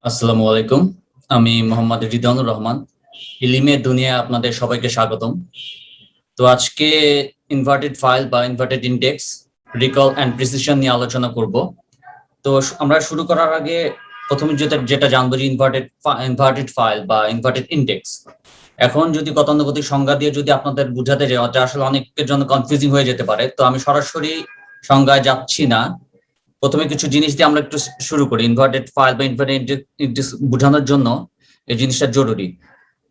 আসসালামু আলাইকুম। আমি মোহাম্মদ রিদওয়ানুর রহমান। ইলিমের দুনিয়ায় আপনাদের সবাইকে স্বাগতম। তো আজকে ইনভার্টেড ফাইল বা inverted index, recall and precision নিয়ে আলোচনা করব। তো আমরা শুরু করার আগে প্রথমে যেটা জানবো যে ইনভার্টেড ফাইল বা ইনভার্টেড ইন্ডেক্স। এখন যদি গতানুগতিক সংজ্ঞা দিয়ে যদি আপনাদের বুঝাতে যাই, এটা আসলে অনেকের জন্য কনফিউজিং হয়ে যেতে পারে। তো আমি সরাসরি সংজ্ঞায় যাচ্ছি না, প্রথমে কিছু জিনিস দিয়ে আমরা একটু শুরু করি। ইনভার্টেড ফাইল বা ইনভার্টেড ইন্ডেক্স বোঝানোর জন্য এই জিনিসটা জরুরি।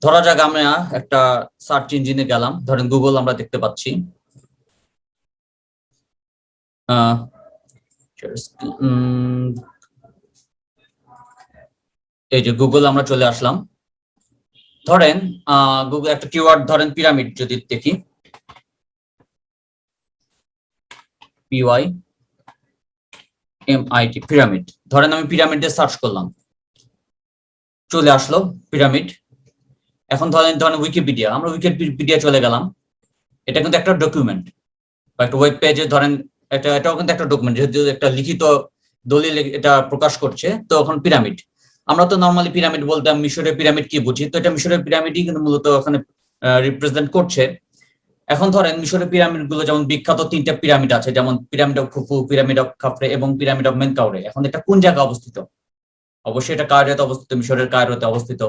ধরা যাক আমরা একটা সার্চ ইঞ্জিনে গেলাম, ধরেন গুগল আমরা দেখতে পাচ্ছি। এই যে গুগল আমরা চলে আসলাম। ধরেন গুগল একটা কিওয়ার্ড, ধরেন পিরামিড যদি দেখি, PYMID পিরামিড। ধরেন আমি পিরামিড দিয়ে সার্চ করলাম, চলে আসলো পিরামিড। এখন ধরেন উইকিপিডিয়া, আমরা উইকিপিডিয়া চলে গেলাম। এটা কিন্তু একটা ডকুমেন্ট বা একটা ওয়েব পেজে, ধরেন এটাও কিন্তু একটা ডকুমেন্ট, যেহেতু একটা লিখিত দলিল এটা প্রকাশ করছে। তো এখন পিরামিড, আমরা তো নর্মালি পিরামিড বলতে মিশরের পিরামিড কি বুঝি, তো এটা মিশরের পিরামিডই কিন্তু মূলত ওখানে রিপ্রেজেন্ট করছে। এখন ধরেন মিশরের পিরামিড গুলো যেমন বিখ্যাত তিনটা পিরামিড আছে, যেমন pyramid of Khufu, pyramid of Khafre এবং পিরামিড অফ মেনকাউরে। এখন এটা কোন জায়গায় অবস্থিত? অবশ্যই এটা কায়রোতে অবস্থিত, মিশরের কায়রোতে অবস্থিত।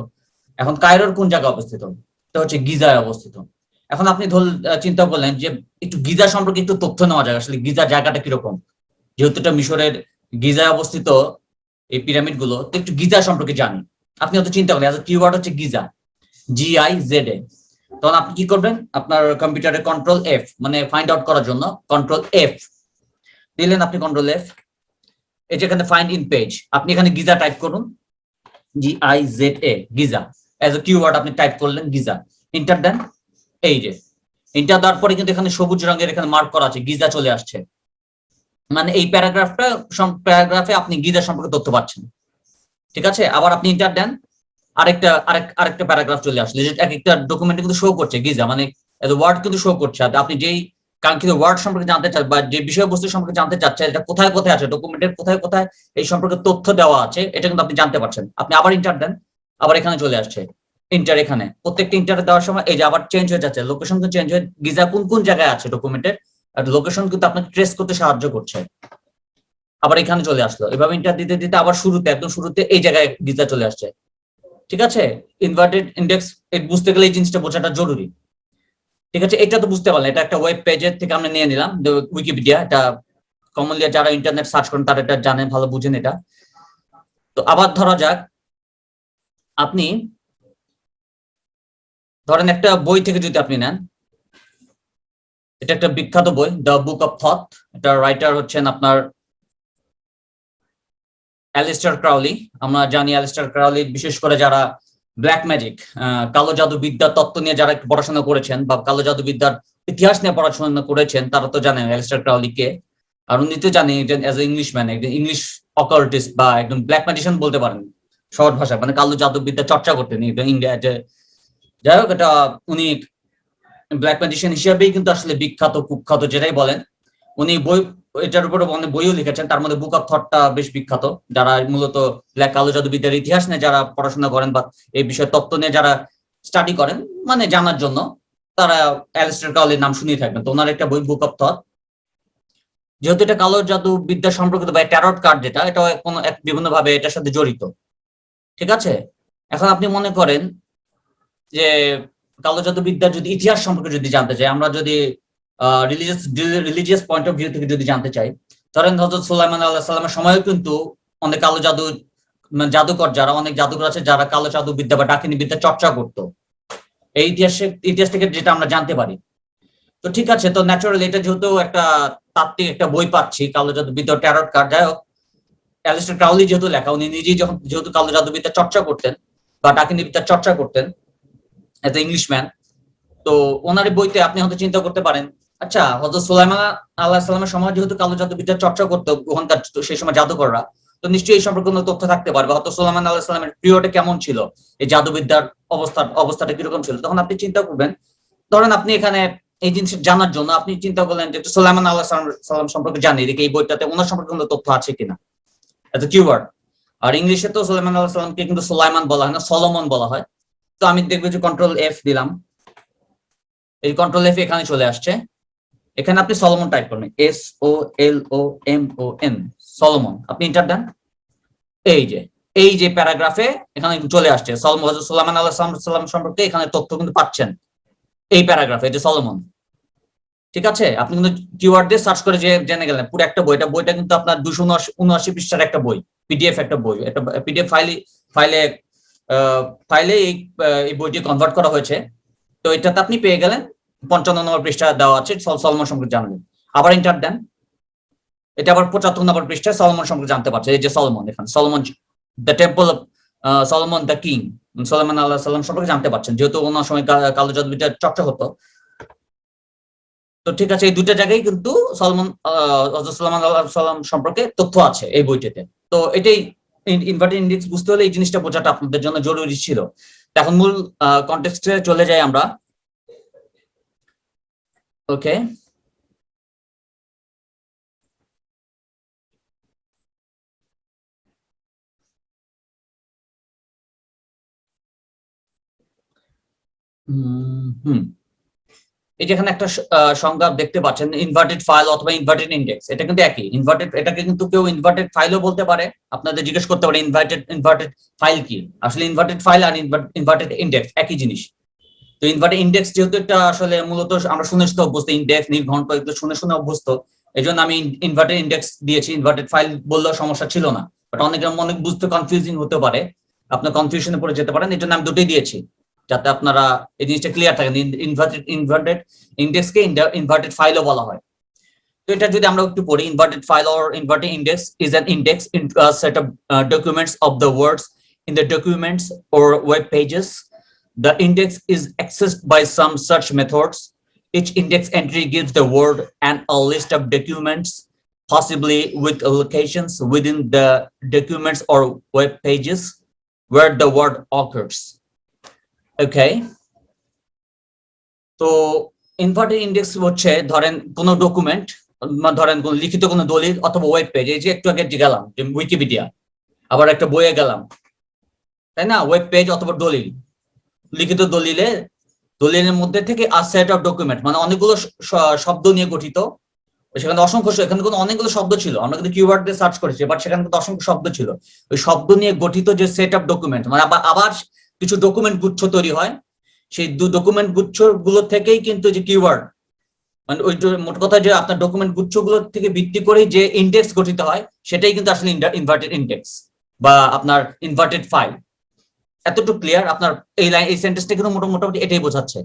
এখন কায়রোর কোন জায়গায় অবস্থিত? এটা হচ্ছে গিজায় অবস্থিত। এখন আপনি চিন্তা করলেন যে একটু গিজা সম্পর্কে একটু তথ্য নেওয়া যায়, আসলে গিজা জায়গাটা কিরকম। যেহেতু এটা মিশরের গিজায় অবস্থিত এই পিরামিড গুলো, তো একটু গিজা সম্পর্কে জানি। আপনি হয়তো চিন্তা করলেন কিওয়ার্ড হচ্ছে গিজা, GIZA। তখন আপনি কি করবেন, আপনার কম্পিউটারে Ctrl+F, মানে ফাইন্ড আউট করার জন্য Ctrl+F দিলেন। আপনি Ctrl+F, এই যে এখানে ফাইন্ড ইন পেজ, আপনি এখানে গিজা টাইপ করুন, GIZA, Giza as a keyword আপনি টাইপ করলেন গিজা, এন্টার দেন। এই যে এন্টার দেওয়ার পরে কিন্তু এখানে সবুজ রঙের এখানে মার্ক করা আছে, গিজা চলে আসছে। মানে এই প্যারাগ্রাফে আপনি গিজা সম্পর্কে তথ্য পাচ্ছেন। ঠিক আছে, আবার আপনি এন্টার দেন, আরেকটা প্যারাগ্রাফ চলে আসলে, যে এক একটা ডকুমেন্টে কিন্তু শো করছে গিজা, মানে ওয়ার্ড কিন্তু শো করছে। আপনি যেই কাঙ্ক্ষিত ওয়ার্ড সম্পর্কে জানতে চান বা যে বিষয়বস্তু সম্পর্কে জানতে চাচ্ছেন, এটা কোথায় কোথায় আছে, ডকুমেন্টের কোথায় কোথায় এই সম্পর্কে তথ্য দেওয়া আছে, এটা কিন্তু আপনি জানতে পারছেন। আপনি আবার ইন্টার দেন, আবার এখানে চলে আসছে ইন্টার। এখানে প্রত্যেকটা ইন্টার দেওয়ার সময় এই যে আবার চেঞ্জ হয়ে যাচ্ছে, লোকেশন কিন্তু চেঞ্জ হয়ে গিজা কোন কোন জায়গায় আছে ডকুমেন্টের লোকেশন কিন্তু আপনাকে ট্রেস করতে সাহায্য করছে। আবার এখানে চলে আসলো, এভাবে ইন্টার দিতে দিতে আবার শুরুতে, একদম শুরুতে এই জায়গায় গিজা চলে আসছে। ঠিক আছে, ইনভার্টেড ইন্ডেক্স বুঝতে গেলে এই জিনিসটা বোঝাটা জরুরি। ঠিক আছে, এটা তো বুঝতে পারলাম, এটা একটা ওয়েব পেজের থেকে আমরা নিয়ে নিলাম উইকিপিডিয়া। এটা কমনলি যারা ইন্টারনেট সার্চ করেন তারা এটা জানেন, ভালো বুঝেন এটা। তো আবার ধরা যাক, আপনি ধরেন একটা বই থেকে যদি আপনি নেন, এটা একটা বিখ্যাত বই, দ্য বুক অফ থট। এটা রাইটার হচ্ছেন আপনার অ্যালিস্টার ক্রাউলি। আমরা জানি অ্যালিস্টার ক্রাউলি বিশেষ করে যারা ব্ল্যাক ম্যাজিক, কালো জাদু বিদ্যার তত্ত্ব নিয়ে যারা পড়াশোনা করেছেন বা কালো জাদু বিদ্যার ইতিহাস নিয়ে পড়াশোনা করেছেন, তারা তো জানেন অ্যালিস্টার ক্রাউলিকে। আর উনি তো জানেন এজ এ ইংলিশম্যান, একজন ইংলিশ অকাল্টিস্ট বা একজন ব্ল্যাক ম্যাজিশিয়ান বলতে পারেন সহজ ভাষায়, মানে কালো জাদু বিদ্যা চর্চা করতেন ইন্ডিয়া। যাই হোক, এটা উনি ব্ল্যাক ম্যাজিশিয়ান হিসেবেই কিন্তু আসলে বিখ্যাত, কুখ্যাত যেটাই বলেন। উনি বই, এটার উপরে অনেক বইও লিখেছেন, তার মধ্যে বুক অফ থটটা বেশ বিখ্যাত। যারা মূলত ব্ল্যাক কালো জাদুবিদ্যার ইতিহাস নিয়ে যারা পড়াশোনা করেন বা এই বিষয়ে তত্ত্ব নিয়ে যারা স্টাডি করেন, মানে জানার জন্য, তারা অ্যালিস্টার ক্রাউলির নাম শুনিয়ে থাকবেন। তো ওনার একটা বই বুক অফ থট, যেহেতু এটা কালো জাদু বিদ্যা সম্পর্কিত বা ট্যারট কার্ড, যেটা এটা কোনো এক বিভিন্ন ভাবে এটার সাথে জড়িত। ঠিক আছে, এখন আপনি মনে করেন যে কালো জাদু বিদ্যার যদি ইতিহাস সম্পর্কে যদি জানতে চাই, আমরা যদি রিলিজিয়াস পয়েন্ট অফ ভিউ থেকে যদি জানতে চাই, ধরেন হযরত সুলাইমান আলাইহিস সালামের সময়ও কিন্তু অনেক কালো জাদু, মানে জাদুকর যারা, অনেক জাদুকর আছে যারা কালো জাদু বিদ্যা বা ডাকিনী বিদ্যা চর্চা করতো। এই ইতিহাস থেকে যেটা আমরা জানতে পারি। তো ঠিক আছে, তো ন্যাচারালি এটা যেহেতু একটা তাত্ত্বিক একটা বই পাচ্ছি, কালো জাদু বিদ্যা ট্যারট কার্ড। যাই হোক, অ্যালিস্টার ক্রাউলি যেহেতু লেখা, উনি নিজেই যেহেতু কালো জাদু বিদ্যা চর্চা করতেন বা ডাকিনী বিদ্যা চর্চা করতেন এজ এ ইংলিশম্যান, তো ওনার বইতে আপনি হয়তো চিন্তা করতে পারেন, আচ্ছা হযরত সুলাইমান আলাইহিস সালামের সময় যেহেতু কালো জাদুবিদ্যা চর্চা করতো ওখানকার সেই সময় জাদুকররা, তো নিশ্চয়ই এই সম্পর্কে কোনো তথ্য থাকতে পারবে। হয়তো সুলাইমান আলাইহিস সালামের পিরিয়ডে কেমন ছিল, এই জাদুবিদ্যার অবস্থাটা কিরকম ছিল, তখন আপনি চিন্তা করবেন। ধরেন আপনি এখানে এই জিনিস জানার জন্য আপনি চিন্তা করলেন যে সুলাইমান আলাইহিস সালাম সম্পর্কে জানি, দেখি এই বইটাতে ওনার সম্পর্কে কোনো তথ্য আছে কিনা, এত কিওয়ার্ড। আর ইংলিশে তো সুলাইমান আলাইহিস সালামকে কিন্তু সুলাইমান বলা হয় না, সলোমন বলা হয়। তো আমি দেখবো যে কন্ট্রোল এফ দিলাম, এই কন্ট্রোল এফ এখানে চলে আসছে। এখানে আপনি সলোমন টাইপ করবেন, SOLOMON, সলোমন। আপনি এন্টার দেন। এই যে প্যারাগ্রাফে এখানে চলে আসছে সুলাইমান আলাইহিস সালাম সম্পর্কে এখানে তথ্য কিন্তু পাচ্ছেন এই প্যারাগ্রাফে, এই যে সলোমন। ঠিক আছে, আপনি কিন্তু কিওয়ার্ড দিয়ে সার্চ করে যে জেনে গেলেন পুরো একটা বই। এটা বইটা কিন্তু আপনার 279 পৃষ্ঠার একটা বই, পিডিএফ একটা বই, একটা পিডিএফ ফাইলে ফাইলে এই বইটি কনভার্ট করা হয়েছে। তো এটাতে আপনি পেয়ে গেলেন 55 নম্বর পৃষ্ঠা দেওয়া আছে সলোমন সম্পর্কে জানবেন। আবার এন্টার দেন, এটা আবার 75 নম্বর পৃষ্ঠায় সলোমন সম্পর্কে জানতে পারছে। এই যে সলোমন, এখানে Solomon, the temple of Solomon the king, Sulaiman আলাইহিস সালাম সম্পর্কে জানতে পারছেন, যেহেতু ওনার সময় কালো জাদুবিদ্যা চর্চা হতো। তো ঠিক আছে, এই দুইটা জায়গায় কিন্তু সুলাইমান আলাইহিস সালাম সম্পর্কে তথ্য আছে এই বইটিতে। তো এটাই ইনভার্টেড ইন্ডেক্স বুঝতে হলে এই জিনিসটা বোঝাটা আপনাদের জন্য জরুরি ছিল। এখন মূল কনটেক্সটে চলে যাই আমরা। ওকে, এই যে এখানে একটা সংজ্ঞা দেখতে পাচ্ছেন, ইনভার্টেড ফাইল অথবা ইনভার্টেড ইন্ডেক্স। এটা কিন্তু একই। ইনভার্টেড, এটাকে কিন্তু কেউ ইনভার্টেড ফাইলও বলতে পারে। আপনাদের জিজ্ঞেস করতে পারে ইনভার্টেড ফাইল কি। আসলে ইনভার্টেড ফাইল আর ইনভার্টেড ইন্ডেক্স একই জিনিস। তো ইনভার্টেড ইন্ডেক্স যেহেতু এটা আসলে মূলত আমরা শুনে অভ্যস্ত, ইন্ডেক্স, নির্ঘণ্ট, এগুলো শুনে অভ্যস্ত, এই জন্য আমি ইনভার্টেড ইন্ডেক্স দিয়েছি। ইনভার্টেড ফাইল বললেও সমস্যা ছিল না, বাট অনেক বুঝতে কনফিউজিং হতে পারে, আপনার কনফিউশনে পড়ে যেতে পারেন। এই জন্য আমি দুটোই দিয়েছি যাতে আপনারা এই জিনিসটা ক্লিয়ার থাকেন। ইনভার্টেড ইন্ডেক্সকে ইনভার্টেড ফাইলও বলা হয়। তো এটা যদি আমরা একটু পড়ি, inverted file or inverted index is an index into a set of documents of the words in the documents or web pages. The index is accessed by some such methods. Each index entry gives the word and a list of documents, possibly with locations within the documents or web pages where the word occurs. Okay, তো inverted index হচ্ছে, ধরেন কোন document, ধরেন কোন লিখিত কোন দলিল অথবা ওয়েব পেজ। এই যে একটু আগে গেলাম যে উইকিপিডিয়া, আবার একটা বইয়ে গেলাম, তাই না? ওয়েব পেজ অথবা দলিল, লিখিত দলিলের মধ্যে থেকে আ সেট অফ ডকুমেন্ট, মানে অনেকগুলো শব্দ নিয়ে গঠিত। সেখানে এখানে কিন্তু অনেকগুলো শব্দ ছিল, আমরা কিন্তু কিওয়ার্ড দিয়ে সার্চ করেছি, বাট সেখানে কিন্তু অসংখ্য শব্দ ছিল। ওই শব্দ নিয়ে গঠিত যে সেট অফ ডকুমেন্ট, মানে আবার কিছু ডকুমেন্ট গুচ্ছ তৈরি হয়। সেই ডকুমেন্ট গুচ্ছ গুলো থেকেই কিন্তু যে কিওয়ার্ড, মানে ওই মোট কথা যে আপনার ডকুমেন্ট গুচ্ছ গুলো থেকে ভিত্তি করে যে ইন্ডেক্স গঠিত হয়, সেটাই কিন্তু আসলে ইনভার্টেড ইন্ডেক্স বা আপনার ইনভার্টেড ফাইল। এতটুকু ক্লিয়ার? আপনার এই সেন্টেন্সটা কিন্তু মোটামুটি এটাই বোঝাচ্ছে।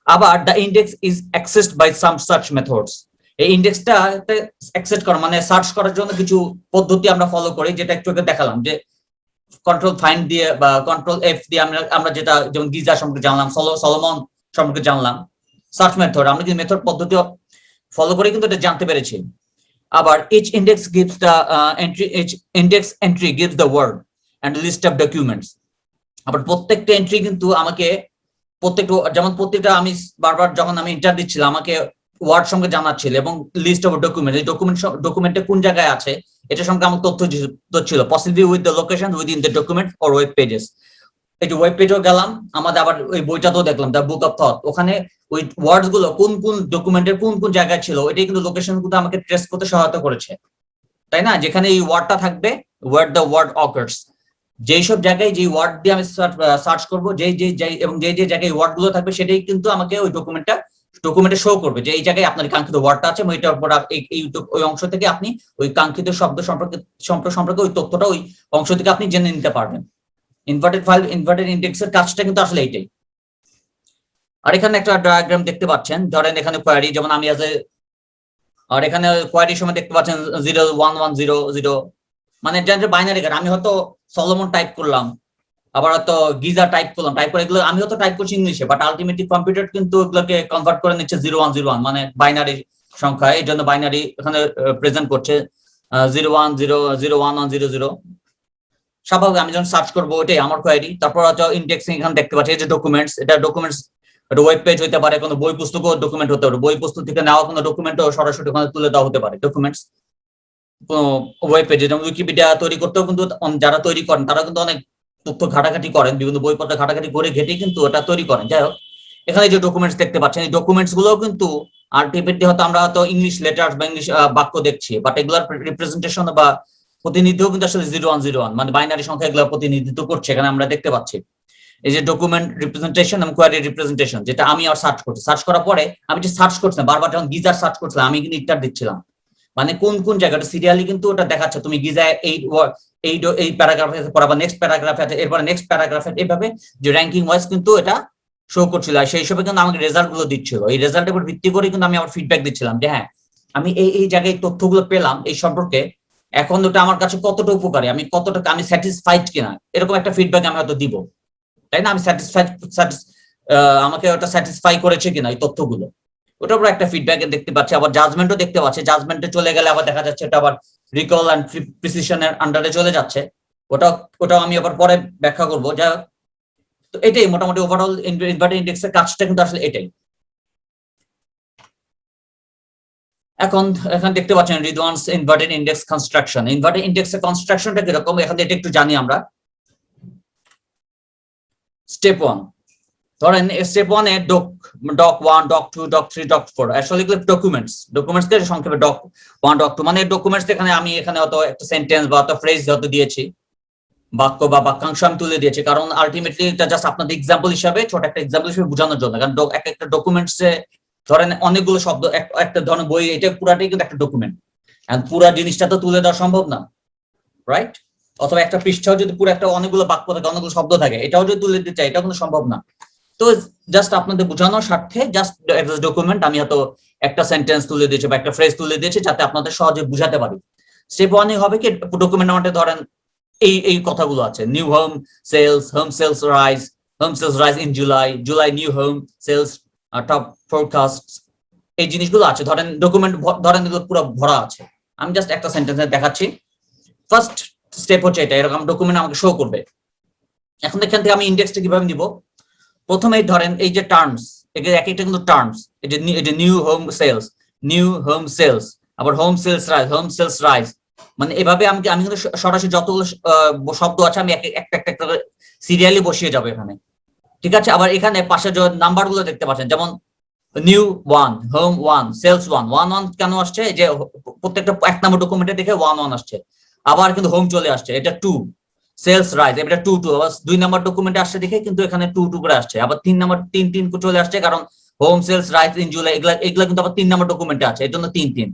আবার the index is accessed by some search methods. এই ইন্ডেক্সটা অ্যাক্সেস করা মানে সার্চ করার জন্য কিছু পদ্ধতি আমরা ফলো করি, যেটা একটু আগে দেখালাম, যে কন্ট্রোল ফাইন্ড দিয়ে বা কন্ট্রোল এফ দিয়ে আমরা যেটা, যেমন গিজা সম্পর্কে জানলাম, সলোমন সম্পর্কে জানলাম, সার্চ মেথড, আমরা কিন্তু মেথড পদ্ধতি ফলো করে কিন্তু এটা জানতে পেরেছি। আবার each index gives the index entry gives the word and list of documents. আবার প্রত্যেকটা এন্ট্রি কিন্তু আমাকে প্রত্যেকটা আমি বারবার যখন আমি এন্টার দিচ্ছিলাম, আমাকে ওয়ার্ড সঙ্গে জানাচ্ছিল এবং লিস্ট অফ ডকুমেন্ট, এই ডকুমেন্টে কোন জায়গায় আছে এটা সঙ্গে আমার তথ্য ছিল, possibly with the location within the document or web pages. এই যে ওয়েব পেজেও গেলাম, আমাদের আবার ওই বইটাতেও দেখলাম দ্য বুক অফ থট, ওখানে ওই ওয়ার্ডস গুলো কোন ডকুমেন্টের কোন জায়গায় ছিল, এটাই কিন্তু লোকেশন গুলো আমাকে ট্রেস করতে সহায়তা করেছে, তাই না? যেখানে এই ওয়ার্ডটা থাকবে, ওয়ার দ্য ওয়ার্ড অকার্স, যেই সব জায়গায় যে ওয়ার্ড দিয়ে আমি সার্চ করবো, এবং যে জায়গায় ওয়ার্ড গুলো থাকবে, সেটাই কিন্তু আমাকে ওই ডকুমেন্টে শো করবে যে এই জায়গায় আপনার কাঙ্ক্ষিত ওয়ার্ডটা আছে। ওইটার উপর ওই অংশ থেকে আপনি ওই কাঙ্ক্ষিত শব্দ সম্পর্কে ওই তথ্যটা ওই অংশ থেকে আপনি জেনে নিতে পারবেন। ইনভার্টেড ফাইল, ইনভার্টেড ইন্ডেক্সের কাজটা কিন্তু আসলে এইটাই। আর এখানে একটা ডায়াগ্রাম দেখতে পাচ্ছেন, ধরেন এখানে কোয়ারি, যেমন আমি আর এখানে কোয়ারির সময় দেখতে পাচ্ছেন 01100, মানে বাইনারি কার্ড। আমি হয়তো সলোমন টাইপ করলাম, আবার হয়তো গিজা টাইপ করে এগুলো আমি হয়তো টাইপ করছি ইংলিশে, বাট আলটিমেটলি কম্পিউটার কিন্তু এগুলোকে কনভার্ট করে নিচ্ছে 0101, মানে বাইনারি সংখ্যা। এই জন্য বাইনারি এখানে প্রেজেন্ট করছে 01001100। স্বাভাবিক আমি যখন সার্চ করবো ওইটাই আমার কোয়ারি। তারপর হয়তো ইন্ডেক্সিং এখানে দেখতে পাচ্ছি, এই যে ডকুমেন্টস, এটা ডকুমেন্টস, একটা ওয়েব পেজ হতে পারে, কোনো বই পুস্তকও ডকুমেন্ট হতে পারে, বই পুস্তক থেকে নেওয়া কোনো ডকুমেন্টও সরাসরি ওখানে তুলে দেওয়া হতে পারে, ডকুমেন্টস। ওয়েব পেজে, যেমন উইকিপিডিয়া তৈরি করতেও কিন্তু যারা তৈরি করেন তারা কিন্তু অনেক তথ্য ঘাটাঘাটি করেন, বিভিন্ন বইপত্র ঘাটাঘাটি করে ঘেটে কিন্তু ওটা তৈরি করেন। যাই হোক, এখানে যে ডকুমেন্টস দেখতে পাচ্ছেন, এই ডকুমেন্টস গুলোও কিন্তু আলটিমেটলি হয়তো আমরা হয়তো ইংলিশ লেটার বা ইংলিশ বাক্য দেখছি, বাট এগুলার রিপ্রেজেন্টেশন বা প্রতিনিধিও কিন্তু আসলে 0101 মানে বাইনারি সংখ্যা এগুলো প্রতিনিধিত্ব করছে। এখানে আমরা দেখতে পাচ্ছি এই যে ডকুমেন্ট রিপ্রেজেন্টেশন এবং কোয়ারি রিপ্রেজেন্টেশন, যেটা আমি আর সার্চ করছি। সার্চ করার পরে আমি যে সার্চ করছিলাম বারবার, যখন গিজার সার্চ করছিলাম আমি কিন্তু ইন্টার দিচ্ছিলাম, মানে কোন কোন জায়গাটা সিরিয়ালি কিন্তু ওটা দেখাচ্ছে। তুমি গিজায় এই প্যারাগ্রাফে পড়াবা, নেক্সট প্যারাগ্রাফে আছে, এরপরে নেক্সট প্যারাগ্রাফে, এইভাবে যে র্যাঙ্কিং ওয়াইজ কিন্তু এটা শো করছিল। আর সেই হিসেবে কিন্তু আমাকে রেজাল্ট গুলো দিচ্ছিল। এই রেজাল্টের উপর ভিত্তি করে কিন্তু আমি আমার ফিডব্যাক দিচ্ছিলাম যে হ্যাঁ, আমি এই জায়গায় তথ্যগুলো পেলাম এই সম্পর্কে, এখন ওটা আমার কাছে কতটা উপকারী, আমি কতটা আমি স্যাটিসফাইড কিনা, এরকম একটা ফিডব্যাক আমি হয়তো দিব, তাই না? আমি স্যাটিসফাইড, আমাকে ওটা স্যাটিসফাই করেছে কিনা এই তথ্যগুলো, ওটার উপর একটা ফিডব্যাক দেখতে পাচ্ছি। আবার জাজমেন্টও দেখতে পাচ্ছি। জাজমেন্টে চলে গেলে আবার দেখা যাচ্ছে এটা আবার রিকল এন্ড প্রিসিশনের আন্ডারে চলে যাচ্ছে। ওটাও আমি আবার পরে ব্যাখ্যা করবো। যা তো এটাই মোটামুটি ওভারঅল ইনভার্টেড ইন্ডেক্সের কাজটা কিন্তু আসলে এটাই। এখন এখানে দেখতে পাচ্ছেন রিদওয়ানস ইনভার্টেড ইন্ডেক্স কনস্ট্রাকশন। ইনভার্টেড ইন্ডেক্সের কনস্ট্রাকশনটা কিরকম এখন এটা একটু জানি আমরা। স্টেপ 1, ধরেন স্টেপ 1 এ ডক 1, ডক 2, ডক 3, ডক 4 আসলে এগুলো ডকুমেন্টসকে সংক্ষেপে ডক 1, ডক 2 মানে ডকুমেন্টস। এখানে আমি এখানে হয়তো একটা সেন্টেন্স বা একটা ফ্রেজ হয়তো দিয়েছি, বাক্য বা বাক্যাংশ আমি তুলে দিয়েছি, কারণ আলটিমেটলি এটা জাস্ট আপনাদের এক্সাম্পল হিসাবে, ছোট একটা এক্সাম্পল হিসেবে বোঝানোর জন্য। কারণ একটা ডকুমেন্টসে ধরেন অনেকগুলো শব্দ, একটা ধরেন বই, এটা পুরাটাই কিন্তু একটা ডকুমেন্ট, পুরা জিনিসটা তো তুলে দেওয়া সম্ভব না, রাইট? অথবা একটা পৃষ্ঠাও যদি পুরো একটা অনেকগুলো বাক্য থাকে, অনেকগুলো শব্দ থাকে, এটাও যদি তুলে দিতে চাই এটা কিন্তু সম্ভব না। তো জাস্ট আপনাদের বোঝানোর স্বার্থে জাস্ট ডকুমেন্ট আমি হয়তো একটা সেন্টেন্স তুলে দিয়েছি বা একটা ফ্রেজ তুলে দিয়েছি, যাতে আপনাদের সহজে বুঝাতে পারি। স্টেপ 1 হবে কি, ডকুমেন্ট আমাদের ধরেন এই কথাগুলো আছে, new home sales rise in July new home sales top forecast, এই জিনিসগুলো আছে। ধরেন ডকুমেন্ট ধরেন এগুলো পুরো ভরা আছে, আমি জাস্ট একটা সেন্টেন্সে দেখাচ্ছি। ফার্স্ট স্টেপ হচ্ছে এটা, এরকম ডকুমেন্ট আমাকে শো করবে। এখন এখান থেকে আমি ইন্ডেক্সটা কিভাবে নিব? প্রথমেই ধরেন এই যে টার্মস, এক একটা কিন্তু টার্মস, এই যে নিউ হোম সেলস, আবার হোম সেলস রাইজ, মানে এভাবে আমি কিন্তু সরাসরি যতগুলো শব্দ আছে আমি একটা একটা সিরিয়ালি বসিয়ে যাবো এখানে, ঠিক আছে? আবার এখানে পাশে যে নাম্বার গুলো দেখতে পাচ্ছেন, যেমন নিউ 1, হোম 1, সেলস 1 কেন আসছে? যে প্রত্যেকটা 1 নম্বর ডকুমেন্টে দেখে 1 আসছে। আবার কিন্তু হোম চলে আসছে, এটা 2, সেলস রাইজ এটা 2 আবার 2 নম্বর ডকুমেন্টে আসছে দেখে কিন্তু এখানে 2 করে আসছে। আবার 3 নম্বর 3 চলে আসছে, কারণ home sales rise in July এগুলা কিন্তু আবার 3 নম্বর ডকুমেন্টে আছে, এর জন্য 3।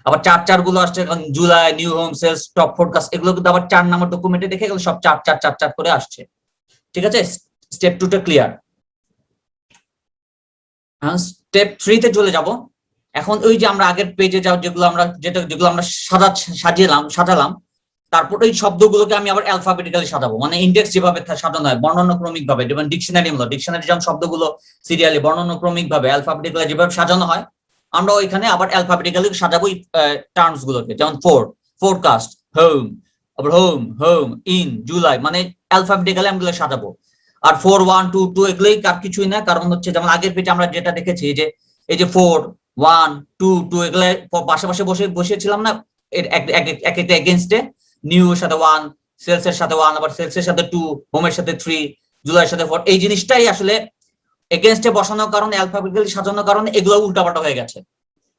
আবার 4 গুলো আসছে, কারণ July new home sales top forecast এগুলো কিন্তু আবার 4 নম্বর ডকুমেন্টে দেখে এগুলো সব 4 করে আসছে, ঠিক আছে? স্টেপ 2টা ক্লিয়ার। স্টেপ 3 তে চলে যাব। এখন ওই যে আমরা আগের পেজে যাও যেগুলো আমরা সাজালাম, তারপর ওই শব্দগুলোকে আমি আবার অ্যালফাবেটিক্যালি সাজাবো, মানে ইন্ডেক্স যেভাবে সাজানো হয় বর্ণানুক্রমিক ভাবে, যেমন ডিকশনারি যেমন শব্দগুলো সিরিয়ালি বর্ণানুক্রমিক ভাবে অ্যালফাবেটিক্যালি যেভাবে সাজানো হয়, আমরা ওইখানে আবার অ্যালফাবেটিক্যালি সাজাবো টার্মস গুলোকে, যেমন ফোরকাস্ট, হোম ইন জুলাই, মানে অ্যালফাবেটিক্যালি আমরা সাজাবো। আর 4, 1, 2, 2 এগুলোই কার কিছুই না, কারণ হচ্ছে যেমন আগের পেজে আমরা যেটা দেখেছি যে এই যে 4, 1, 2, 2 এগুলো পাশাপাশি বসিয়েছিলাম না এক একটা এগেইনস্টে, নিউ এর সাথে 1, সেলস এর সাথে 1, আবার সেলস এর সাথে 2, হোমের সাথে 3, জুলাইয়ের সাথে 4, এই জিনিসটাই আসলে এগেইনস্টে বসানোর কারণে অ্যালফাবেটিক্যালি সাজানোর কারণে এগুলো উল্টাপাল্টা হয়ে গেছে।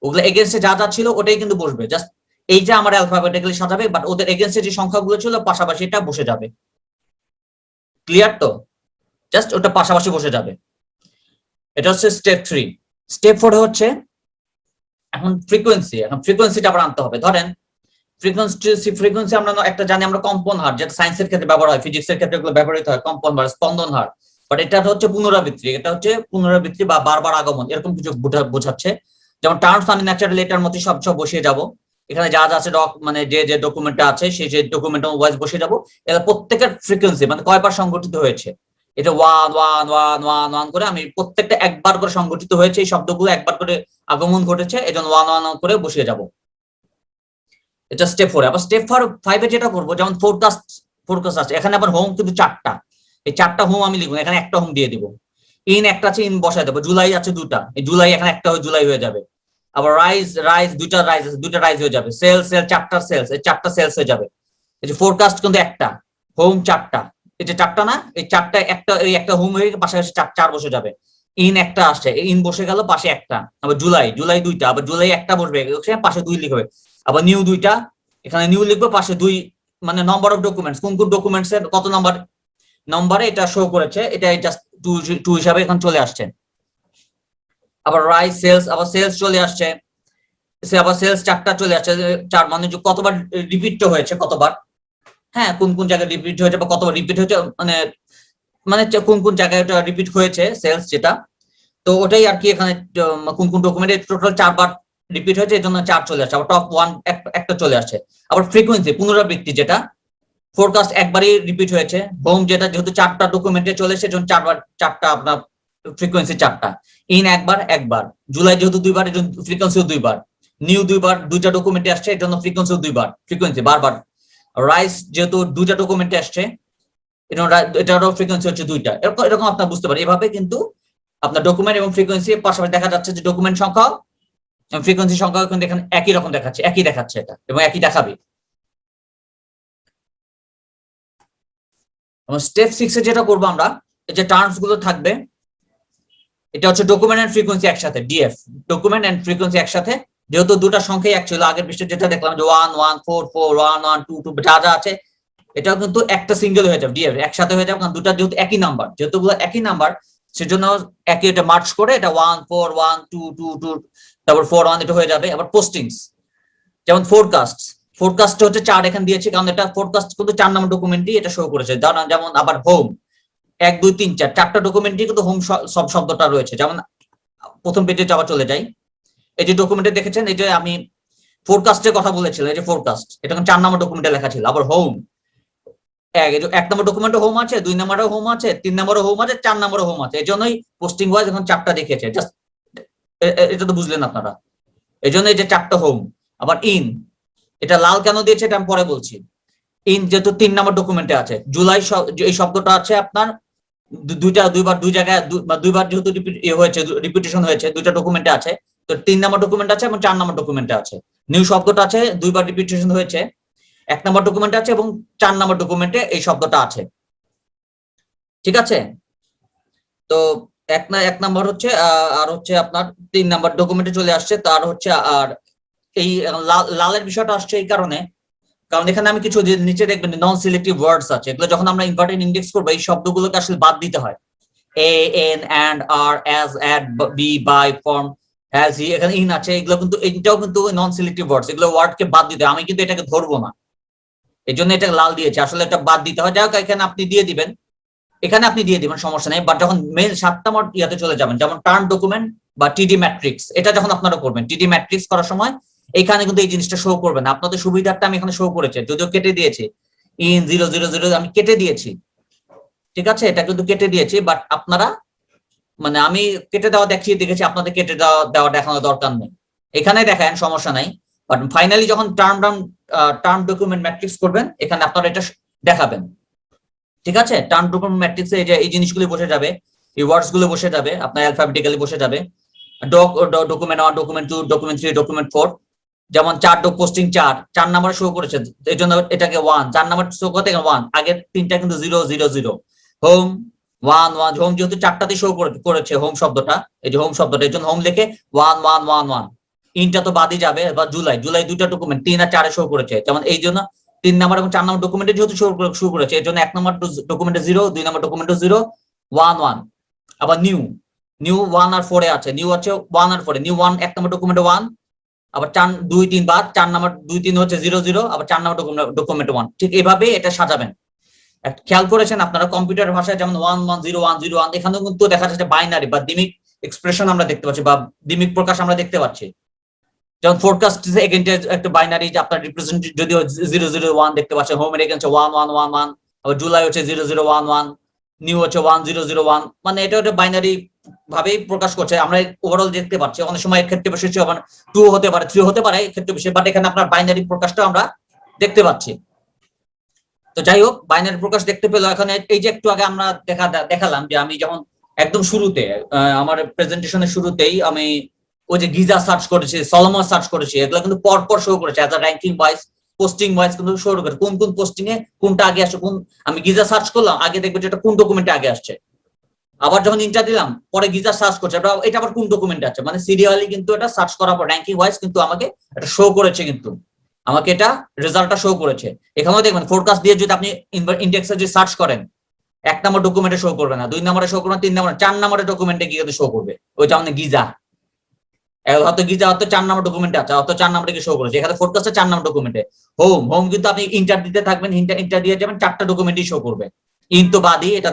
ওগুলো এগেইনস্টে যা ছিল ওটাই কিন্তু বসবে, জাস্ট এইটা আমার অ্যালফাবেটিক্যালি সাজাবে, বাট ওদের এগেইনস্টে যে সংখ্যাগুলো ছিল পাশাপাশি এটা বসে যাবে। ক্লিয়ার তো? জাস্ট ওটা পাশাপাশি বসে যাবে। এটা হচ্ছে স্টেপ 3। স্টেপ 4 হচ্ছে এখন ফ্রিকোয়েন্সিটা আবার আনতে হবে। ধরেন ফ্রিকোয়েন্সি আমরা একটা জানি, আমরা কম্পন হার, যেটা সায়েন্সের ক্ষেত্রে ব্যবহার হয়, ফিজিক্সের ক্ষেত্রে এগুলো ব্যবহৃত হয়, কম্পন হার, স্পন্দন হার। বাট এটা হচ্ছে পুনরাবৃত্তি বা বারবার আগমন, এরকম কিছু বোঝাচ্ছে। যেমন টার্মস আমি ন্যাচারালি এটার মধ্যে সব বসিয়ে যাব, এখানে যা আছে মানে যে ডকুমেন্টটা আছে সেই যে ডকুমেন্ট ওয়াইজ বসিয়ে যাব। এটা প্রত্যেকের ফ্রিকোয়েন্সি মানে কয়বার সংগঠিত হয়েছে, এটা 1 1 1 1 1 করে আমি প্রত্যেকটা একবার করে সংগঠিত হয়েছে, এই শব্দগুলো একবার করে আগমন ঘটেছে, এজন্য 1 1 করে বসিয়ে যাব। এটা স্টেপ 4। আবার স্টেপ 5 এ যেটা করব, যেমন ফোরকাস্ট আছে, এখানে আবার হোম কিন্তু 4টা, এই 4টা হোম আমি লিখব, এখানে একটা হোম দিয়ে দিব। ইন একটা আছে, ইন বসায় দেবো। জুলাই আছে 2টা, এই জুলাই এখানে একটা জুলাই হয়ে যাবে। আবার রাইজ দুইটা রাইজ হয়ে যাবে, চারটা সেলস, এই চারটা সেলস হয়ে যাবে। এই যে ফোরকাস্ট কিন্তু একটা, হোম চারটা, এই যে চারটা না, এই চারটা একটা, এই একটা হোম হয়ে পাশে চার বসে যাবে। ইন একটা আসছে, ইন বসে গেল পাশে একটা। আবার জুলাই দুইটা, আবার জুলাই একটা বসবে, পাশে দুই লিখবে। আবার নিউ দুইটা, এখানে নিউ লিখবে, পাশে দুই, মানে নাম্বার অফ ডকুমেন্টস, কোন কোন ডকুমেন্টস এর কত নম্বরে এটা শো করেছে, এটা জাস্ট টু হিসাবে এখন চলে আসছে। আবার রাইজ সেলস, আবার সেলস চলে আসছে, আবার সেলস চারটা চলে আসছে, চার মানে কতবার রিপিট হয়েছে, কতবার, হ্যাঁ কোন কোন জায়গায় রিপিট হয়েছে বা কতবার রিপিট হয়েছে, মানে মানে কোন কোন জায়গায় ওটা রিপিট হয়েছে সেলস যেটা, তো ওটাই আর কি এখানে কোন কোন ডকুমেন্টে টোটাল চারবার রিপিট হয়েছে, এই জন্য চার চলে আসছে। আবার টপ ওয়ান একটা চলে আসছে। আবার ফ্রিকোয়েন্সি, পুনরাবৃত্তি, যেটা ফোরকাস্ট একবারই রিপিট হয়েছে, হোম যেটা যেহেতু চারটা ডকুমেন্টে চলে এসেছে, চারবার, চারটা আপনার ফ্রিকোয়েন্সি চারটা, ইন একবার, জুলাই যেহেতু দুইবার, এই জন্য ফ্রিকোয়েন্সিও দুইবার, নিউ দুইবার, দুইটা ডকুমেন্টে আসছে, এর জন্য ফ্রিকোয়েন্সিও দুইবার, ফ্রিকোয়েন্সি বারবার। রাইস যেহেতু দুইটা ডকুমেন্টে আসছে, এটারও ফ্রিকোয়েন্সি হচ্ছে দুইটা। এরকম আপনার বুঝতে পারেন। এভাবে কিন্তু আপনার ডকুমেন্ট এবং ফ্রিকোয়েন্সি পাশাপাশি দেখা যাচ্ছে যে ডকুমেন্ট সংখ্যা এবং ফ্রিকোয়েন্সি সংখ্যা কিন্তু এখানে একই রকম দেখাচ্ছে, একই দেখাচ্ছে এটা, এবং একই দেখাবে। স্টেপ 6 এ যেটা করবো আমরা, এই যে টার্মস গুলো থাকবে, এটা হচ্ছে ডকুমেন্ট এন্ড ফ্রিকোয়েন্সি একসাথে, ডিএফ, ডকুমেন্ট এন্ড ফ্রিকোয়েন্সি একসাথে, যেহেতু দুটা সংখ্যাই এক ছিল, আগের পৃষ্ঠে যেটা দেখলাম যে 1144 1122 যা যা আছে, এটাও কিন্তু একটা সিঙ্গেল হয়ে যাবে, ডিএফ একসাথে হয়ে যাবে, কারণ দুটা যেহেতু একই নাম্বার, যেহেতু গুলো একই নাম্বার, সেজন্য একই, এটা মার্চ করে এটা 141222, তারপর 41 এটা হয়ে যাবে। আবার পোস্টিংস, যেমন ফোরকাস্ট হচ্ছে 4 এখানে দিয়েছে, কারণ এটা ফোরকাস্ট কিন্তু 4 নম্বর ডকুমেন্টই এটা শো করেছে। যেমন আবার হোম 1 2 3 4 চারটা ডকুমেন্টই কিন্তু হোম সব শব্দটা রয়েছে। যেমন প্রথম পেজে আবার চলে যাই, এই যে ডকুমেন্টে দেখেছেন, এই যে আমি ফোরকাস্টের কথা বলেছিলাম, এই যে ফোরকাস্ট, এটা 4 নম্বর ডকুমেন্টে লেখা ছিল। আবার হোম, এক নম্বর ডকুমেন্টে হোম আছে, 2 নম্বরে হোম আছে, 3 নম্বরে হোম আছে, 4 নম্বরে হোম আছে, এই জন্যই পোস্টিং ওয়াইজ এখন 4টা দেখেছে। জাস্ট এটা তো বুঝলেন আপনারা, এই জন্য এই যে 4টা হোম। আবার ইন, এটা লাল কেন দিয়েছে এটা আমি পরে বলছি। ইন যেহেতু 3 নম্বর ডকুমেন্টে আছে, জুলাই এই শব্দটা আছে আপনার দুইবার, দুই জায়গায় দুইবার যেহেতু হয়েছে, রিপিটেশন হয়েছে, দুইটা ডকুমেন্টে আছে, তো 3 নম্বর ডকুমেন্ট আছে এবং 4 নম্বর ডকুমেন্টে আছে। নিউ শব্দটা আছে, দুইবার রিপিটেশন হয়েছে, 1 নম্বর ডকুমেন্টে আছে এবং 4 নম্বর ডকুমেন্টে এই শব্দটা আছে। ঠিক আছে, তো এক নম্বর হচ্ছে, আর হচ্ছে আপনার 3 নম্বর ডকুমেন্টে চলে আসছে, তার হচ্ছে। আর এই লালের বিষয়টা আসছে এই কারণে, কারণ এখানে আমি কিছু নিচে দেখবেন নন সিলেক্টিভ ওয়ার্ডস আছে, এগুলো যখন আমরা ইম্পর্টেন্ট ইন্ডেক্স করবো, এই শব্দগুলোকে আসলে বাদ দিতে হয়। A, an, and, are, as, at, be, by, from, has, he, এখানে ইন আছে, এগুলো কিন্তু, এটাও কিন্তু নন সিলেক্টিভ ওয়ার্ডস, এগুলো ওয়ার্ডকে বাদ দিতে হয়। আমি কিন্তু এটাকে ধরবো না, এই জন্য এটা লাল দিয়েছে, আসলে এটা বাদ দিতে হয়। যাই হোক, এখানে আপনি দিয়ে দিবেন, সমস্যা নেই। বাট যখন মেন 7 নম্বর ইয়াতে চলে যাবেন, যেমন টার্ম ডকুমেন্ট বা টিডি ম্যাট্রিক্স, এটা যখন আপনারা করবেন, টিডি ম্যাট্রিক্স করার সময় এখানে কিন্তু এই জিনিসটা শো করবে না। আপনাদের সুবিধার্থে আমি এখানে শো করেছি, যদিও কেটে দিয়েছি, ইন 000 আমি কেটে দিয়েছি, ঠিক আছে, এটা কিন্তু কেটে দিয়েছি। বাট আপনারা, মানে আমি কেটে দেওয়া দেখিয়ে দেখেছি, আপনাদের কেটে দেওয়া দেখানোর দরকার নেই, এখানে দেখান, সমস্যা নাই। বাট ফাইনালি যখন টার্ম ডকুমেন্ট ম্যাট্রিক্স করবেন, এখানে আপনারা এটা দেখাবেন। ঠিক আছে, টার্ম ডকুমেন্ট ম্যাট্রিক্সে এই যে এই জিনিসগুলো বসে যাবে, এই ওয়ার্ডস গুলো বসে যাবে, আপনার অ্যালফাবেটিক্যালি বসে যাবে। ডকুমেন্ট 1, ডকুমেন্ট 2, ডকুমেন্ট 3, ডকুমেন্ট 4, যেমন 4 পোস্টিং 4 নম্বরে শো করেছে, এই জন্য এটাকে 1, 4 নম্বর শো করতে 1, আগের 3টা কিন্তু 000। হোম 1 1, হোম যেহেতু 4টাতে শো করেছে হোম শব্দটা, এই যে হোম শব্দটা, এই জন্য হোম লিখে 1 1 1 1। ইনটা তো বাদই যাবে। বা জুলাই দুইটা ডকুমেন্ট 3 আর 4 শো করেছে, যেমন এই জন্য 3 নম্বর এবং 4 নম্বর ডকুমেন্টে যেহেতু শো করেছে, এই জন্য 1 নম্বর ডকুমেন্টে 0, 2 নম্বর ডকুমেন্টে 0, 1 1। আবার নিউ 1 আর 4 এ আছে, নিউ আছে 1 আর 4 এ, নিউ 1 1 নম্বর ডকুমেন্টে 1, আবার 4 2 3 বাদ, 4 নম্বর 2 3 হচ্ছে 0 0, আবার 4 নম্বর ডকুমেন্টে 1। ঠিক এইভাবে এটা সাজাবেন। খেয়াল করেছেন আপনারা, কম্পিউটার ভাষায় যেমন 1 1 0 1 0 1, এখানেও কিন্তু দেখা যাচ্ছে বাইনারি বা দ্বিমিক এক্সপ্রেশন আমরা দেখতে পাচ্ছি, বা দ্বিমিক প্রকাশ আমরা দেখতে পাচ্ছি। যেমন ফোরকাস্ট এগেইনস্ট একটা বাইনারি, যে আপনার রিপ্রেজেন্ট যদিও 001 দেখতে পাচ্ছেন, হোম এর এগেইনস্ট 1 1 1 1, আবার জুলাই হচ্ছে 0011, নিউ হচ্ছে 1001, মানে এটা একটা বাইনারি ভাবেই প্রকাশ করছে। আমরা ওভারঅল দেখতে পাচ্ছি, অনেক সময় এর ক্ষেত্রে বিশেষ 2 হতে পারে, 3 হতে পারে, এই ক্ষেত্রে বিশেষ, বাট এখানে আপনার বাইনারি প্রকাশটা আমরা দেখতে পাচ্ছি। তো যাই হোক, বাইনারি প্রকাশ দেখতে পেলো। এখানে এই যে একটু আগে আমরা দেখালাম যে আমি যেমন একদম শুরুতে আমার প্রেজেন্টেশনের শুরুতেই আমি ওই যে গিজা সার্চ করেছে, সলোমন সার্চ করেছে, এগুলো কিন্তু পরপর শো করেছে as a ranking wise, posting wise কিন্তু শো করে কোন কোন পোস্টিং এ কোনটা আগে আসছে। কোন আমি গিজা সার্চ করলাম, আগে দেখবো যে এটা কোন ডকুমেন্টে আগে আসছে। আবার যখন ইন্টার দিলাম, পরে গিজা সার্চ করছে এটা আবার কোন ডকুমেন্টে আছে, মানে সিরিয়ালি কিন্তু এটা সার্চ করার পর র্যাঙ্কিং ওয়াইজ কিন্তু আমাকে এটা শো করেছে, কিন্তু আমাকে এটা রেজাল্টটা শো করেছে। এখানেও দেখবেন ফোরকাস্ট দিয়ে যদি আপনি ইন্ডেক্সে যদি সার্চ করেন, 1 নম্বর ডকুমেন্টে শো করবে না, 2 নম্বরে শো করবে না, 3 নম্বরে, 4 নম্বরের ডকুমেন্টে গিয়ে শো করবে, ওইটা মানে গিজা। হয়তো গিজা হয়তো 4 নম্বর ডকুমেন্টে আছে, হয়তো 4 নম্বরে শো করেছে, এখানে ফোরকাস্টে 4 নম্বর ডকুমেন্টে। হোম কিন্তু আপনি ইন্টার দিতে থাকবেন, ইন্টার দিয়ে যাবেন, 4টা ডকুমেন্টই শো করবে। ইনতো বাদই এটা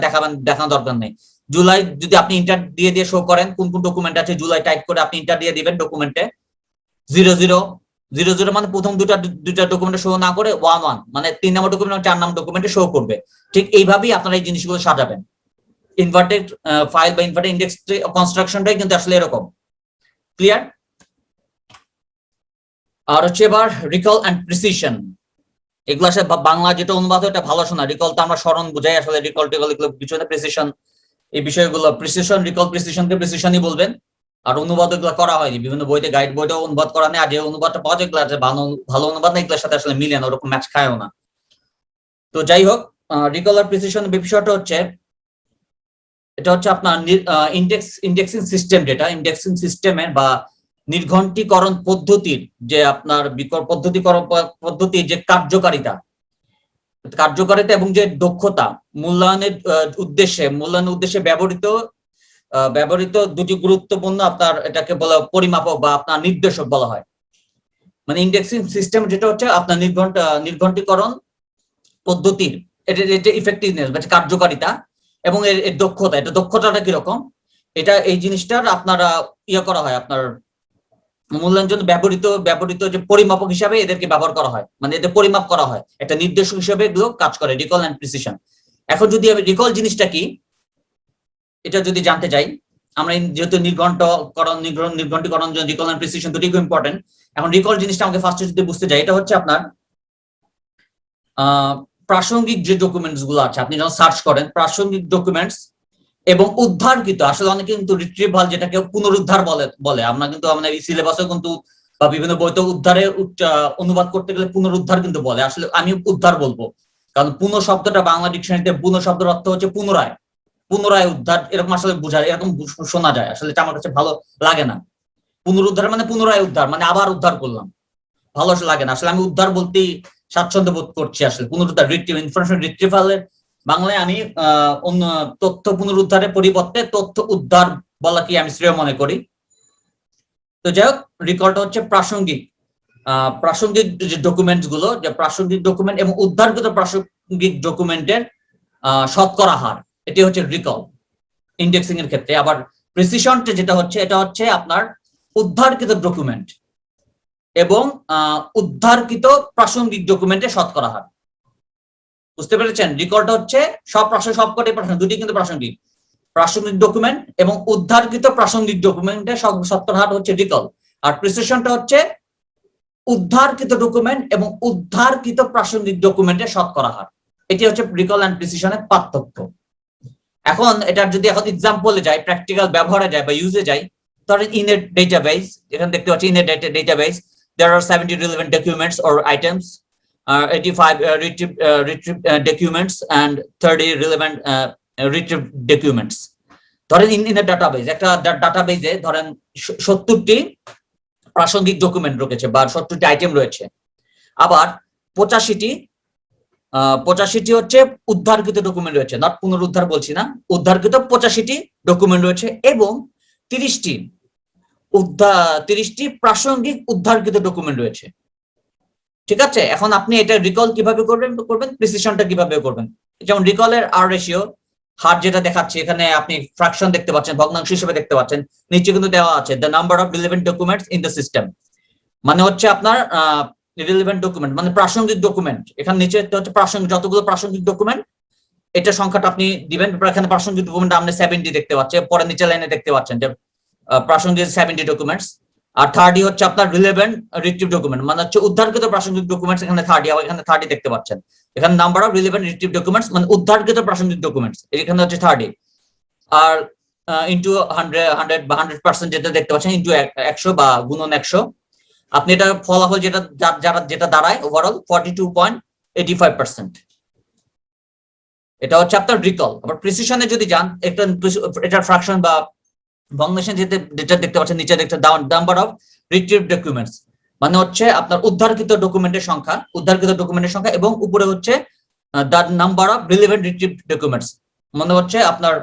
দেখানোর দরকার নেই। জুলাই যদি আপনি ইন্টার দিয়ে শো করেন কোন কোন ডকুমেন্ট আছে, জুলাই টাইপ করে আপনি ইন্টার দিয়ে দিবেন ডকুমেন্টে 0000 মানে প্রথম দুটা ডকুমেন্টে শো না করে 11 মানে 3 নম্বর ডকুমেন্ট 4 নম্বর ডকুমেন্টে শো করবে। ঠিক এইভাবেই আপনারা এই জিনিসগুলো সাজাবেন। ইনভার্টেড ফাইল বা ইনভার্টেড ইন্ডেক্স কনস্ট্রাকশনটাই কিন্তু আসলে এরকম। ক্লিয়ার? আর হচ্ছে এবার রিকল এন্ড প্রিসিশন। এগুলো আসলে বাংলা যেটা অনুবাদ এটা ভালো শোনা, রিকল তো আমরা স্মরণ বুঝাই, আসলে রিকল টিকল এগুলো কিছু না, প্রিসিশন এই বিষয়গুলো প্রিসিশন, রিকল প্রিসিশনকে প্রিসিশনই বলবেন। আর অনুবাদ এগুলো করা হয়নি, বিভিন্ন বইতে গাইড বইটাও অনুবাদ করা নেই, আর যে অনুবাদটা পাওয়া যায় এগুলো ভালো অনুবাদ না, এগুলোর সাথে আসলে মিলে না, ওরকম ম্যাচ খায়ও না। তো যাই হোক, রিকল আর প্রিসিশন বিষয়টা হচ্ছে, এটা হচ্ছে আপনার ইন্ডেক্সিং সিস্টেম, যেটা ইন্ডেক্সিং সিস্টেমের বা নির্ঘণ্টীকরণ পদ্ধতির যে আপনার পদ্ধতির যে কার্যকারিতা এবং যে দক্ষতা মূল্যায়নের উদ্দেশ্যে ব্যবহৃত দুটি গুরুত্বপূর্ণ আপনার এটাকে বলা পরিমাপক বা আপনার নির্দেশক বলা হয়। মানে ইন্ডেক্সিং সিস্টেম যেটা হচ্ছে আপনার নির্ঘণ্টীকরণ পদ্ধতির এটা ইফেক্টিভনেস বা কার্যকারিতা এবং এর দক্ষতা, এটা দক্ষতাটা কিরকম, এটা এই জিনিসটার আপনারা করা হয়, আপনার মূল্যায়নের জন্য ব্যবহৃত যে পরিমাপক হিসাবে এদেরকে ব্যবহার করা হয়, মানে এদের পরিমাপ করা হয়, একটা নির্দেশক হিসেবে এগুলো কাজ করে, রিকল এন্ড প্রিসিশন। এখন যদি আমি রিকল জিনিসটা কি এটা যদি জানতে চাই, আমরা যেহেতু নির্ঘণ্টীকরণ রিকল এন্ড প্রিসিশন দুটোই খুব ইম্পর্টেন্ট। এখন রিকল জিনিসটা আমাকে ফার্স্টে যদি বুঝতে যাই, এটা হচ্ছে আপনার প্রাসঙ্গিক যে ডকুমেন্টস গুলো আছে, আপনি যখন সার্চ করেন প্রাসঙ্গিক ডকুমেন্টস এবং উদ্ধারকৃত, আসলে অনেকে কিন্তু রিট্রিভাল যেটাকে পুনরুদ্ধার বলে, আমরা কিন্তু আমাদের এই সিলেবাসে কিন্তু বা বিভিন্ন বইতে উদ্ধারে অনুবাদ করতে গেলে পুনরুদ্ধার কিন্তু বলে, আসলে আমি উদ্ধার বলবো, কারণ পুনঃ শব্দটা বাংলা ডিকশনারিতে পুনঃ শব্দের অর্থ হচ্ছে পুনরায় উদ্ধার, এরকম আসলে বোঝায়, এরকম শোনা যায়, আসলে এটা আমার কাছে ভালো লাগে না। পুনরুদ্ধার মানে পুনরায় উদ্ধার, মানে আবার উদ্ধার করলাম, ভালো লাগে না, আসলে আমি উদ্ধার বলতেই স্বাচ্ছন্দ্য বোধ করছি। আসলে পুনরুদ্ধার ইনফরমেশন রিট্রিভালের বাংলায় আমি তথ্য পুনরুদ্ধারের পরিবর্তে তথ্য উদ্ধার বলা কি আমি শ্রেয় মনে করি। তো যাই হোক, রিকলটা হচ্ছে প্রাসঙ্গিক যে ডকুমেন্টস গুলো, যে প্রাসঙ্গিক ডকুমেন্ট এবং উদ্ধারকৃত প্রাসঙ্গিক ডকুমেন্টের শতকরা হার, এটি হচ্ছে রিকল ইন্ডেক্সিং এর ক্ষেত্রে। আবার প্রিসিশন যেটা হচ্ছে, এটা হচ্ছে আপনার উদ্ধারকৃত ডকুমেন্ট এবং উদ্ধারকৃত প্রাসঙ্গিক ডকুমেন্টের শতকরা হার। বুঝতে পেরেছেন? রিকলটা হচ্ছে সবকটাই প্রাসঙ্গিক, দুটি কিন্তু প্রাসঙ্গিক ডকুমেন্ট এবং উদ্ধারকৃত প্রাসঙ্গিক ডকুমেন্টের শতকরা হার হচ্ছে রিকল। আর প্রিসিশনটা হচ্ছে উদ্ধারকৃত ডকুমেন্ট এবং উদ্ধারকৃত প্রাসঙ্গিক ডকুমেন্টের শতকরা হার। এটি হচ্ছে রিকল এন্ড প্রিসিশনের পার্থক্য। এখন এটার যদি এখন এক্সাম্পলে যাই, প্র্যাকটিক্যাল ব্যবহারে যাই বা ইউজে যাই, ধরেন ইন এ ডেটাবেস, এখানে দেখতে পাচ্ছি in a database there are 70 relevant documents or items, 85 retrieved documents and 30 relevant retrieved documents. ধরেন ইন এ ডাটাবেস, একটা ডাটাবেসে ধরেন 70টি প্রাসঙ্গিক ডকুমেন্ট রয়েছে বা 70টি আইটেম রয়েছে, আবার 85টি হচ্ছে উদ্ধারকৃত ডকুমেন্ট রয়েছে, নট পুনরুদ্ধার বলছি না, উদ্ধারকৃত 85টি ডকুমেন্ট রয়েছে এবং 30টি প্রাসঙ্গিক উদ্ধারকৃত ডকুমেন্ট রয়েছে। ঠিক আছে, এখন আপনি এটা রিকল কিভাবে করবেন, প্রিসিশনটা কিভাবে করবেন। যেমন রিকলের আর রেশিও হার যেটা দেখাচ্ছে, এখানে আপনি ফ্র্যাকশন দেখতে পাচ্ছেন, ভগ্নাংশ হিসেবে দেখতে পাচ্ছেন, নিচে কিন্তু দেওয়া আছে the number of relevant documents in the system, মানে হচ্ছে আপনার রিলেভেন্ট ডকুমেন্ট মানে প্রাসঙ্গিক ডকুমেন্ট, এখানে নিচে হচ্ছে যতগুলো প্রাসঙ্গিক ডকুমেন্ট এটা সংখ্যাটা আপনি দিবেন। এখানে প্রাসঙ্গিক ডকুমেন্ট আপনি 70 দেখতে পাচ্ছেন, পরে নিচে লাইনে দেখতে পাচ্ছেন যে প্রাসঙ্গিক 70 ডকুমেন্টস। আর 30 হচ্ছে আপনার রিলেভেন্ট রিট্রিভ ডকুমেন্ট, মানে হচ্ছে উদ্ধারকৃত প্রাসঙ্গিক ডকুমেন্টস, এখানে 30, আবার এখানে 30 দেখতে পাচ্ছেন। এখানে number of relevant retrieve documents মানে উদ্ধারকৃত প্রাসঙ্গিক ডকুমেন্টস, এখানে হচ্ছে 30। আর ইন্টু 100 বা 100% যেটা দেখতে পাচ্ছেন ইন্টু 100 বা গুণন 100, আপনি এটা ফলাফল যেটা দাঁড়ায় ওভারঅল 42.85%। এটা হচ্ছে আপনার রিকল। আবার প্রিসিশনে যদি যান, এটা ফ্র্যাকশন বা ভগ্নাংশে যেটা দেখতে পাচ্ছেন নিচে দেখতে নাম্বার অফ রিট্রিভড ডকুমেন্টস, মানে হচ্ছে আপনার উদ্ধারকৃত ডকুমেন্টের সংখ্যা, এবং উপরে হচ্ছে the number of relevant retrieved documents, মানে হচ্ছে আপনার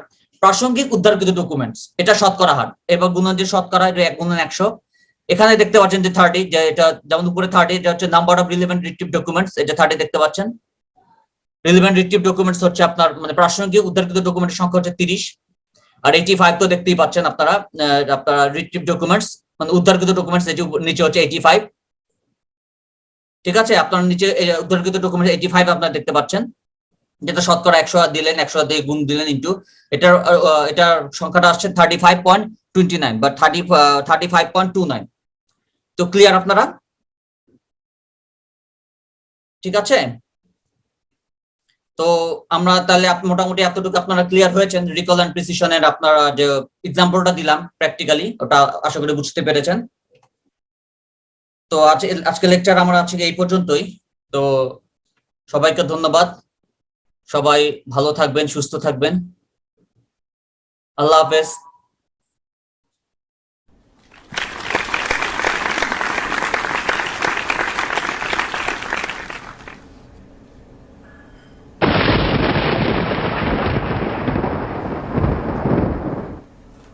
প্রাসঙ্গিক উদ্ধারকৃত ডকুমেন্টস, এটা শতকরা হার। এবার গুণন যে শতকরা, এটা 1/100। এখানে দেখতে পাচ্ছেন যে 30, যে এটা যেমন উপরে 30, এটা হচ্ছে number of relevant retrieved documents, এটা 30 দেখতে পাচ্ছেন। রিলেভেন্ট রিট্রিভড ডকুমেন্টস হচ্ছে আপনার মানে প্রাসঙ্গিক উদ্ধারকৃত ডকুমেন্টের সংখ্যা হচ্ছে 30। আর 85 তো দেখতেই পাচ্ছেন আপনারা, রিট্রিভ ডকুমেন্টস মানে উদ্ধারকৃত ডকুমেন্টস, নিচে হচ্ছে 85। ঠিক আছে, আপনার নিচে উদ্ধারকৃত ডকুমেন্টস 85 আপনারা দেখতে পাচ্ছেন, যেটা শতকরা 100 দিলেন, 100 দিয়ে গুণ দিলেন ইন্টু এটার সংখ্যাটা আসছে 35.29 বা 35.29। তো ক্লিয়ার আপনারা? ঠিক আছে, তো আমরা তাহলে মোটামুটি এতটুকু আপনারা ক্লিয়ার হয়েছেন। রিকল এন্ড প্রিসিশনের আপনারা যে এক্সাম্পলটা দিলাম প্র্যাকটিক্যালি, ওটা আশা করি বুঝতে পেরেছেন। তো আজকে লেকচার আমরা আজকে এই পর্যন্তই। তো সবাইকে ধন্যবাদ, সবাই ভালো থাকবেন, সুস্থ থাকবেন, আল্লাহ হাফেজ।